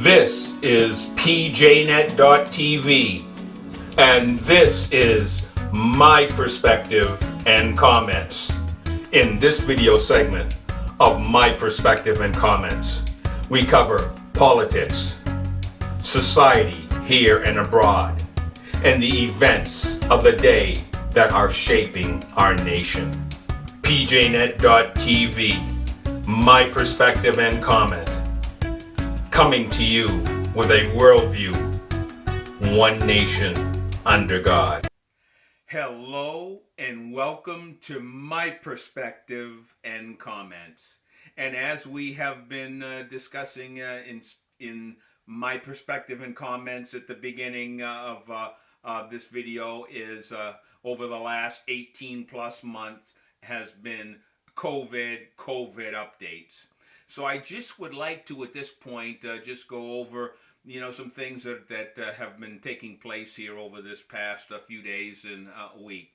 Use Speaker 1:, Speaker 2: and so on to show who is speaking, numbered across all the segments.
Speaker 1: This is PJNET.TV, and this is my perspective and comments. In this video segment of My Perspective and Comments, we cover politics, society here and abroad, and the events of the day that are shaping our nation. PJNET.TV, my perspective and comment, coming to you with a worldview, one nation under God. Hello and welcome to My Perspective and Comments. And as we have been discussing in My Perspective and Comments at the beginning of this video is over the last 18 plus months has been COVID updates. So I just would like to, at this point, just go over, some things that have been taking place here over this past few days and week.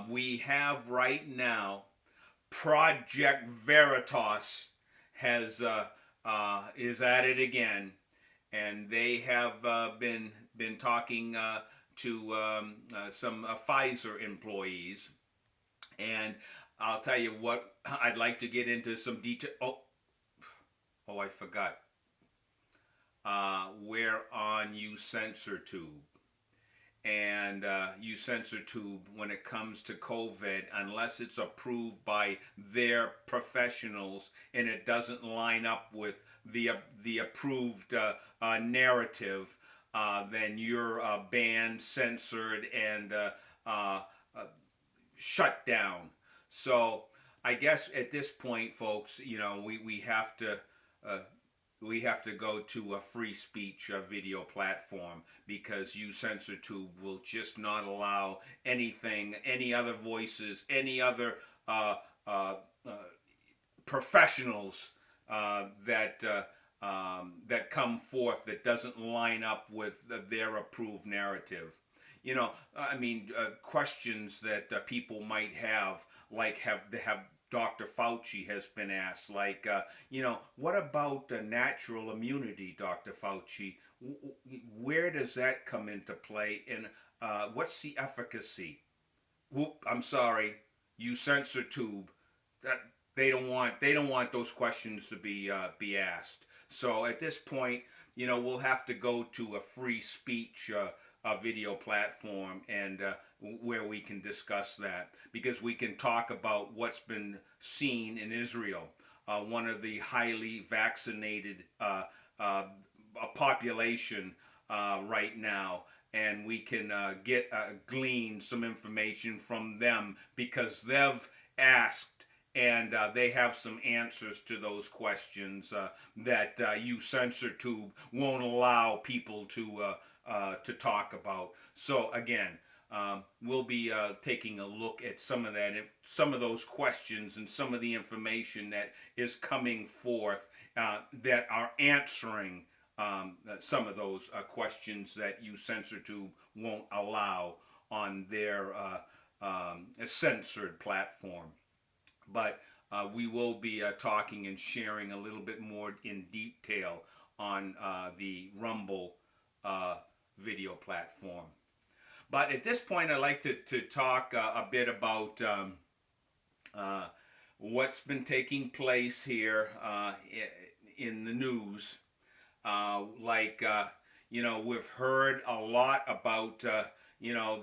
Speaker 1: We have right now Project Veritas is at it again, and they have been talking to some Pfizer employees, and I'll tell you what, I'd like to get into some detail. Oh, I forgot. We're on uSensorTube. And uSensorTube, when it comes to COVID, unless it's approved by their professionals and it doesn't line up with the approved narrative, then you're banned, censored, and shut down. So I guess at this point, folks, we have to go to a free speech video platform, because uSensorTube will just not allow anything, any other voices, any other professionals that come forth that doesn't line up with their approved narrative. Questions that people might have, like have Dr. Fauci has been asked, like, what about natural immunity, Dr. Fauci? Where does that come into play, and what's the efficacy? I'm sorry, uSensorTube, that they don't want those questions to be asked. So at this point, we'll have to go to a free speech video platform, and where we can discuss that, because we can talk about what's been seen in Israel, one of the highly vaccinated population right now, and we can glean some information from them, because they've asked, and they have some answers to those questions that uSensorTube won't allow people to talk about. So again, we'll be taking a look at some of those questions and some of the information that is coming forth that are answering some of those questions that uSensorTube won't allow on their censored platform. But we will be talking and sharing a little bit more in detail on the Rumble video platform. But at this point, I'd like to talk a bit about what's been taking place here in the news. We've heard a lot about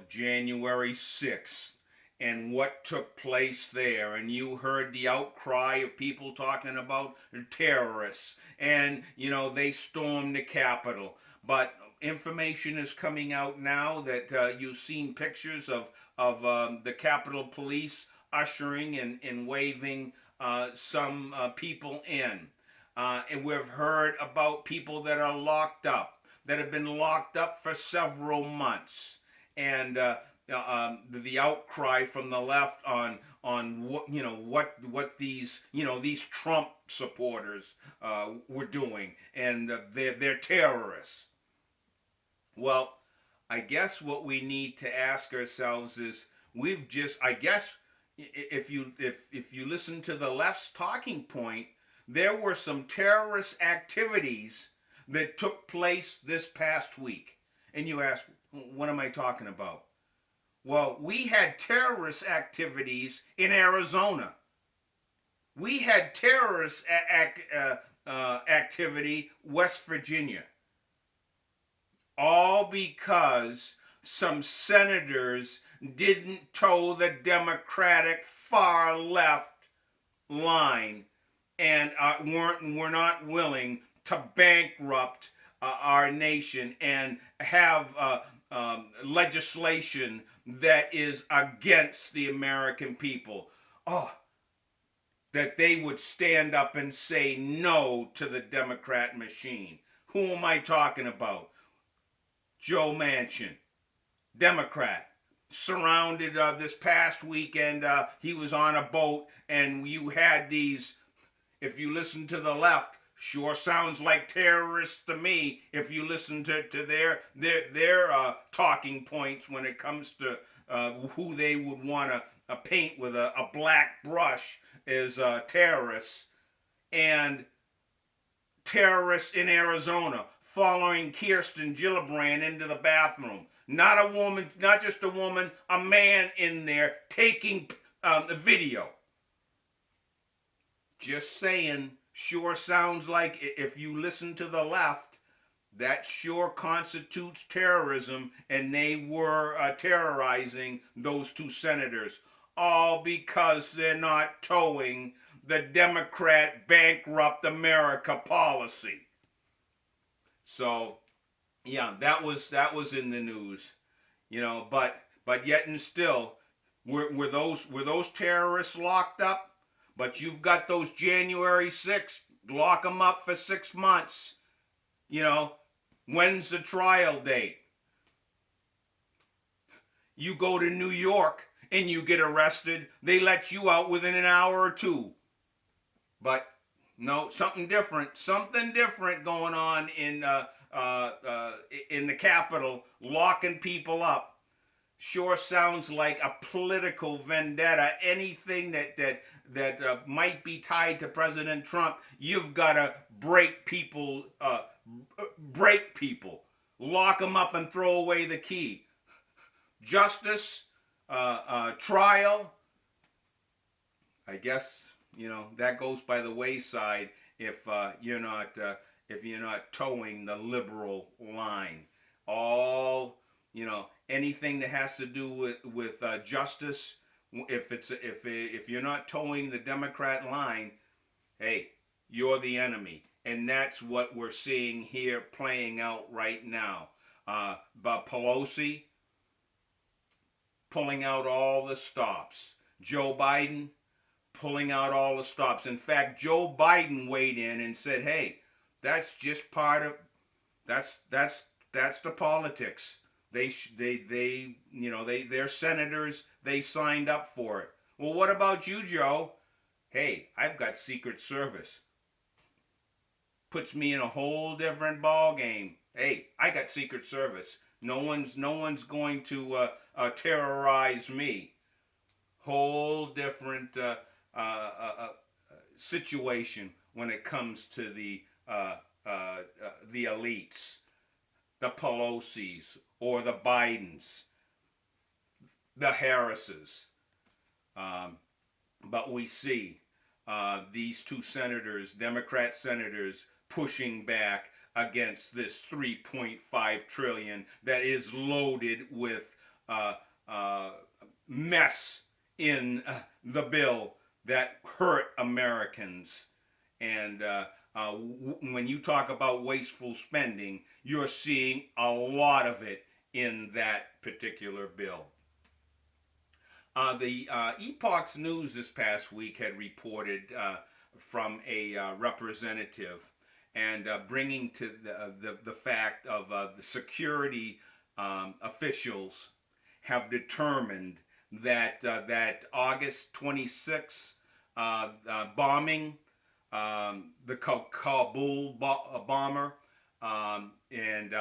Speaker 1: January 6th and what took place there, and you heard the outcry of people talking about terrorists, and they stormed the Capitol. But information is coming out now that you've seen pictures of the Capitol Police ushering and waving some people in. And we've heard about people that are locked up, that have been locked up for several months. And the outcry from the left on what these Trump supporters were doing, and they're terrorists. Well, I guess what we need to ask ourselves is, if you listen to the left's talking point, there were some terrorist activities
Speaker 2: that took place this past week. And you ask, what am I talking about? Well, we had terrorist activities in Arizona. We had terrorist activity West Virginia. All because some senators didn't toe the Democratic far left line and were not willing to bankrupt our nation and have legislation that is against the American people. Oh, that they would stand up and say no to the Democrat machine. Who am I talking about? Joe Manchin, Democrat, surrounded this past weekend. He was on a boat, and you had these, if you listen to the left, sure sounds like terrorists to me. If you listen to their talking points when it comes to who they would want to paint with a black brush as terrorists, and terrorists in Arizona following Kirsten Gillibrand into the bathroom. Not a woman, not just a woman, a man in there taking the video. Just saying, sure sounds like, if you listen to the left, that sure constitutes terrorism, and they were terrorizing those two senators, all because they're not towing the Democrat bankrupt America policy. So, yeah, that was in the news, but yet and still, were those terrorists locked up? But you've got those January 6th, lock them up for 6 months. When's the trial date? You go to New York and you get arrested, they let you out within an hour or two. But no, something different going on in the Capitol, locking people up. Sure sounds like a political vendetta. Anything that might be tied to President Trump, you've got to break people, lock them up and throw away the key. Justice, trial, I guess that goes by the wayside if you're not towing the liberal line. All anything that has to do with justice, if you're not towing the Democrat line, hey, you're the enemy. And that's what we're seeing here playing out right now. But Pelosi pulling out all the stops. Joe Biden pulling out all the stops. In fact, Joe Biden weighed in and said, "Hey, that's just part of that's the politics. They're senators. They signed up for it. Well, what about you, Joe? Hey, I've got Secret Service. Puts me in a whole different ball game. Hey, I got Secret Service. No one's going to terrorize me. Whole different situation when it comes to the elites, the Pelosi's or the Bidens, the Harrises. But we see these two senators, Democrat senators, pushing back against this $3.5 trillion that is loaded with mess in the bill that hurt Americans. And when you talk about wasteful spending, you're seeing a lot of it in that particular bill. The Epoch's News this past week had reported from a representative and bringing to the fact of the security officials have determined that that August 26th bombing, the Kabul bomber, and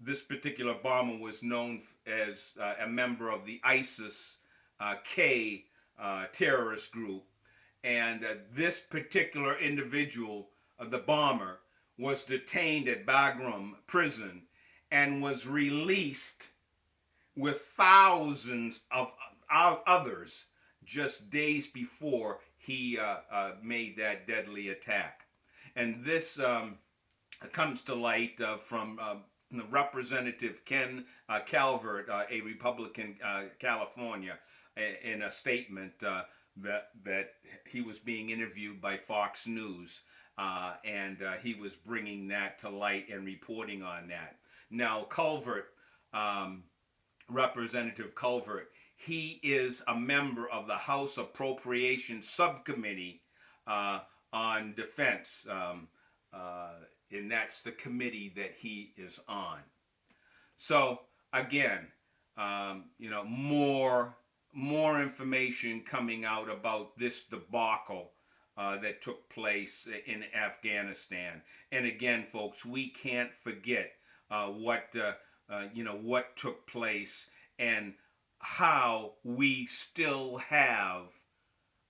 Speaker 2: this particular bomber was known as a member of the ISIS-K terrorist group, and this particular individual the bomber, was detained at Bagram prison and was released with thousands of others just days before he made that deadly attack. And this comes to light from Representative Ken Calvert, a Republican, California, in a statement that he was being interviewed by Fox News, and he was bringing that to light and reporting on that. Now, Culvert, Representative Culvert, he is a member of the House Appropriations Subcommittee on Defense, and that's the committee that he is on. So again, more information coming out about this debacle that took place in Afghanistan. And again, folks, we can't forget what took place and how we still have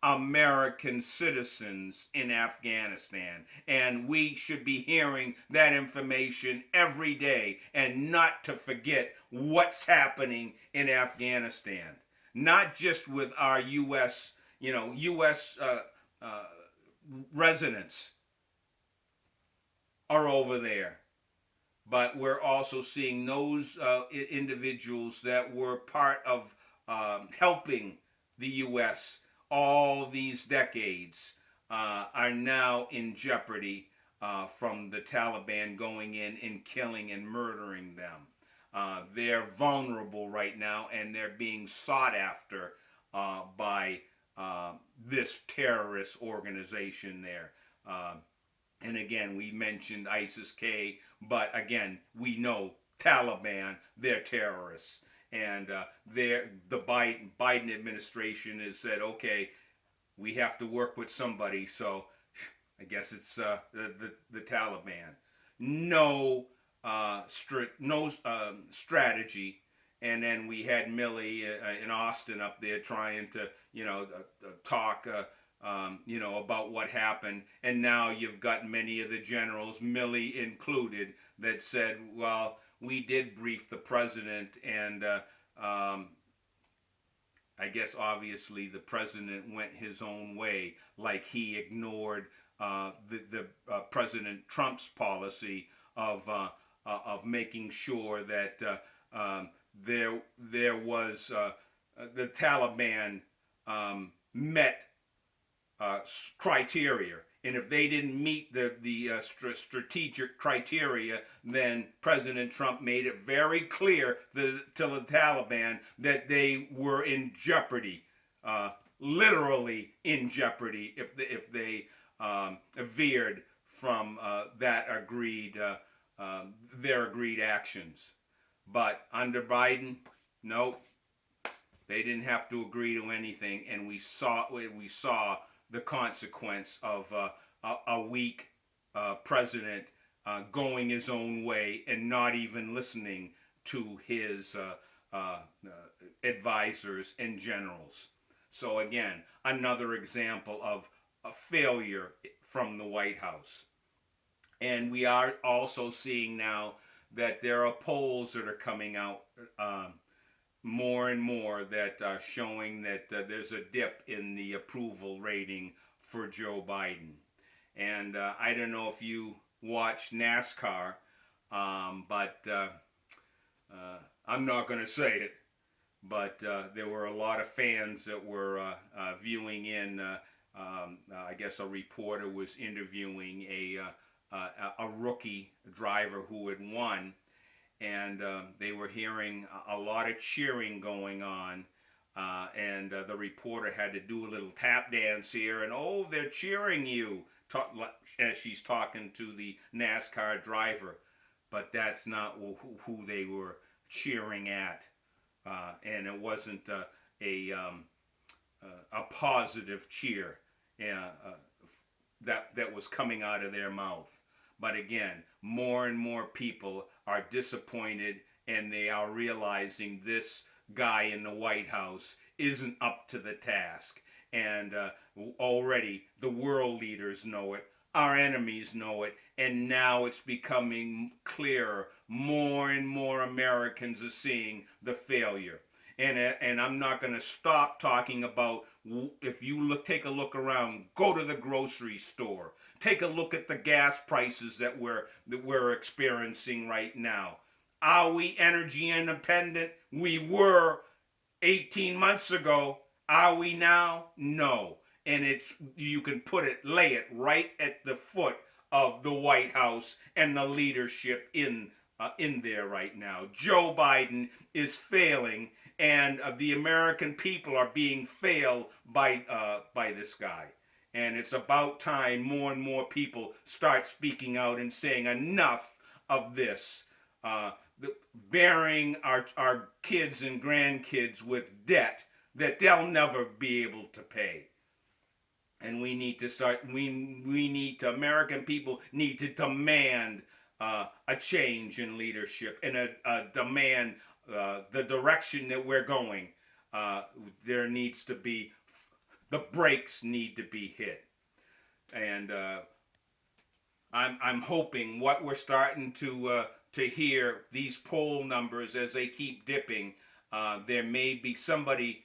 Speaker 2: American citizens in Afghanistan. And we should be hearing that information every day, and not to forget what's happening in Afghanistan. Not just with our U.S. residents are over there, but we're also seeing those individuals that were part of helping the U.S. all these decades are now in jeopardy from the Taliban going in and killing and murdering them. They're vulnerable right now, and they're being sought after by this terrorist organization there. And again, we mentioned ISIS-K, but again, we know Taliban, they're terrorists. And the Biden administration has said, okay, we have to work with somebody, so I guess it's the Taliban. No strategy. And then we had Millie in Austin up there trying to, talk, about what happened. And now you've got many of the generals, Millie included, that said, well, we did brief the president, and I guess obviously the president went his own way, like he ignored the President Trump's policy of making sure that there was the Taliban met criteria. And if they didn't meet the strategic criteria, then President Trump made it very clear to the Taliban that they were in jeopardy, literally in jeopardy, if they veered from their agreed actions. But under Biden, nope, they didn't have to agree to anything, and we saw the consequence of a weak president going his own way and not even listening to his advisors and generals. So again, another example of a failure from the White House. And we are also seeing now that there are polls that are coming out more and more that are showing that there's a dip in the approval rating for Joe Biden. And I don't know if you watch NASCAR, but I'm not going to say it, but there were a lot of fans that were viewing in. I guess a reporter was interviewing a rookie driver who had won, and they were hearing a lot of cheering going on, and the reporter had to do a little tap dance here, and oh, they're cheering you, as she's talking to the NASCAR driver, but that's not who they were cheering at, and it wasn't a positive cheer that was coming out of their mouth. But again, more and more people are disappointed, and they are realizing this guy in the White House isn't up to the task. And already the world leaders know it. Our enemies know it, and now it's becoming clearer. More and more Americans are seeing the failure. And I'm not going to stop talking about, if you take a look around, go to the grocery store, take a look at the gas prices that we're experiencing right now. Are we energy independent? We were 18 months ago. Are we now? No. And it's, you can lay it right at the foot of the White House and the leadership in there right now. Joe Biden is failing, and the American people are being failed by this guy. And it's about time more and more people start speaking out and saying enough of this. Uh, Bearing our kids and grandkids with debt that they'll never be able to pay. And we need to American people need to demand a change in leadership and a demand the direction that we're going. There needs to be, the brakes need to be hit. And I'm hoping what we're starting to hear, these poll numbers as they keep dipping, there may be somebody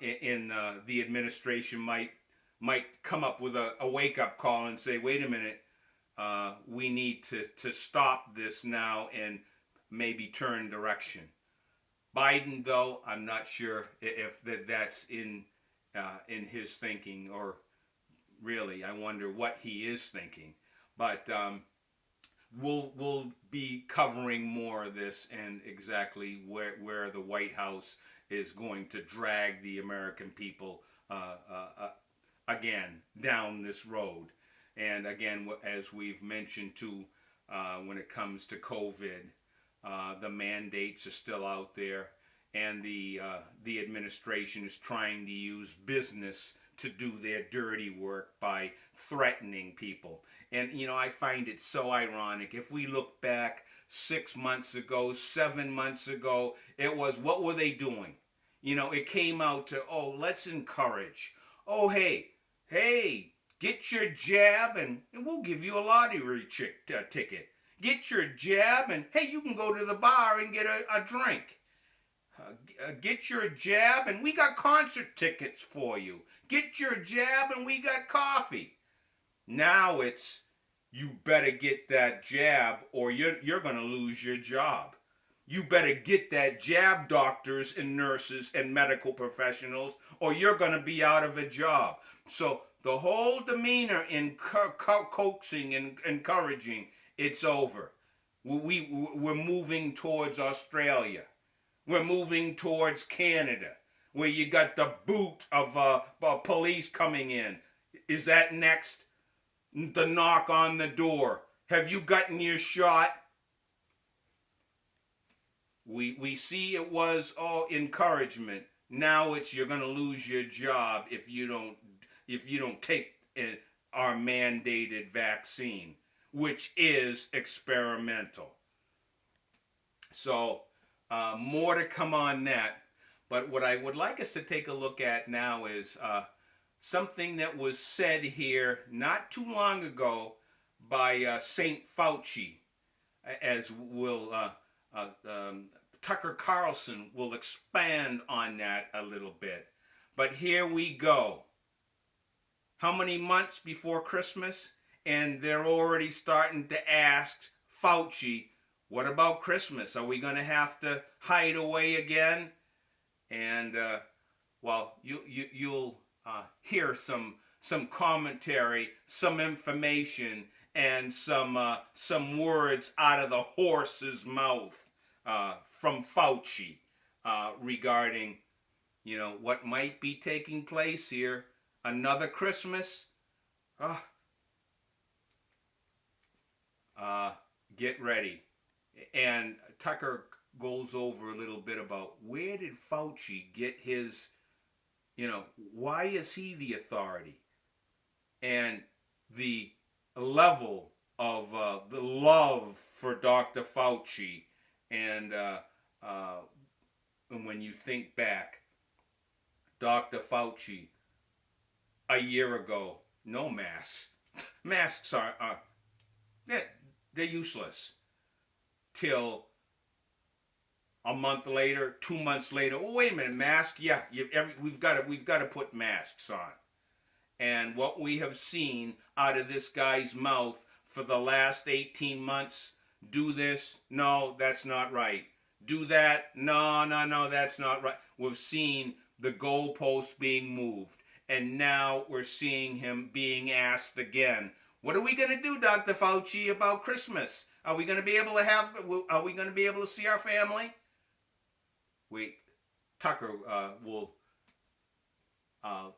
Speaker 2: in the administration might come up with a wake up call and say, wait a minute, we need to stop this now and maybe turn direction. Biden, though, I'm not sure if that's in his thinking, or really, I wonder what he is thinking. But we'll be covering more of this and exactly where the White House is going to drag the American people again down this road. And again, as we've mentioned too, when it comes to COVID, the mandates are still out there, and the administration is trying to use business to do their dirty work by threatening people. And I find it so ironic. If we look back 6 months ago, 7 months ago, it was, what were they doing? It came out to, oh, let's encourage. Oh, hey, get your jab and we'll give you a lottery ticket. Get your jab and, hey, you can go to the bar and get a drink. Get your jab and we got concert tickets for you. Get your jab and we got coffee. Now it's, you better get that jab or you're going to lose your job. You better get that jab, doctors and nurses and medical professionals, or you're going to be out of a job. So the whole demeanor in coaxing and encouraging, it's over. We're moving towards Australia. We're moving towards Canada, where you got the boot of police coming in. Is that next? The knock on the door. Have you gotten your shot? We see it was all encouragement. Now it's, you're going to lose your job if you don't take our mandated vaccine, which is experimental. So more to come on that. But what I would like us to take a look at now is something that was said here not too long ago by St. Fauci, as will Tucker Carlson will expand on that a little bit. But here we go. How many months before Christmas? And they're already starting to ask Fauci, what about Christmas? Are we going to have to hide away again? And well, you'll hear some commentary, some information, and some words out of the horse's mouth from Fauci regarding what might be taking place here. Another Christmas. Get ready. And Tucker goes over a little bit about where did Fauci get his, why is he the authority? And the level of the love for Dr. Fauci. And when you think back, Dr. Fauci, a year ago, no masks. Masks are they're useless till a month later, 2 months later. Oh, wait a minute, mask? Yeah, we've got to put masks on. And what we have seen out of this guy's mouth for the last 18 months, do this, no, that's not right. Do that, no, that's not right. We've seen the goalposts being moved, and now we're seeing him being asked again, what are we going to do, Dr. Fauci, about Christmas? Are we going to be able to see our family? Tucker will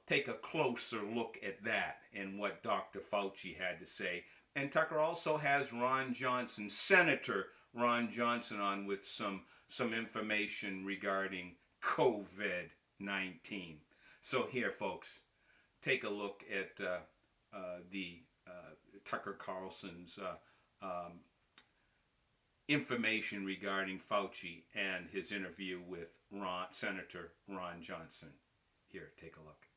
Speaker 2: take a closer look at that and what Dr. Fauci had to say. And Tucker also has Ron Johnson, Senator Ron Johnson, on with some information regarding COVID-19. So here, folks, take a look at the Tucker Carlson's information regarding Fauci and his interview with Senator Ron Johnson. Here, take a look.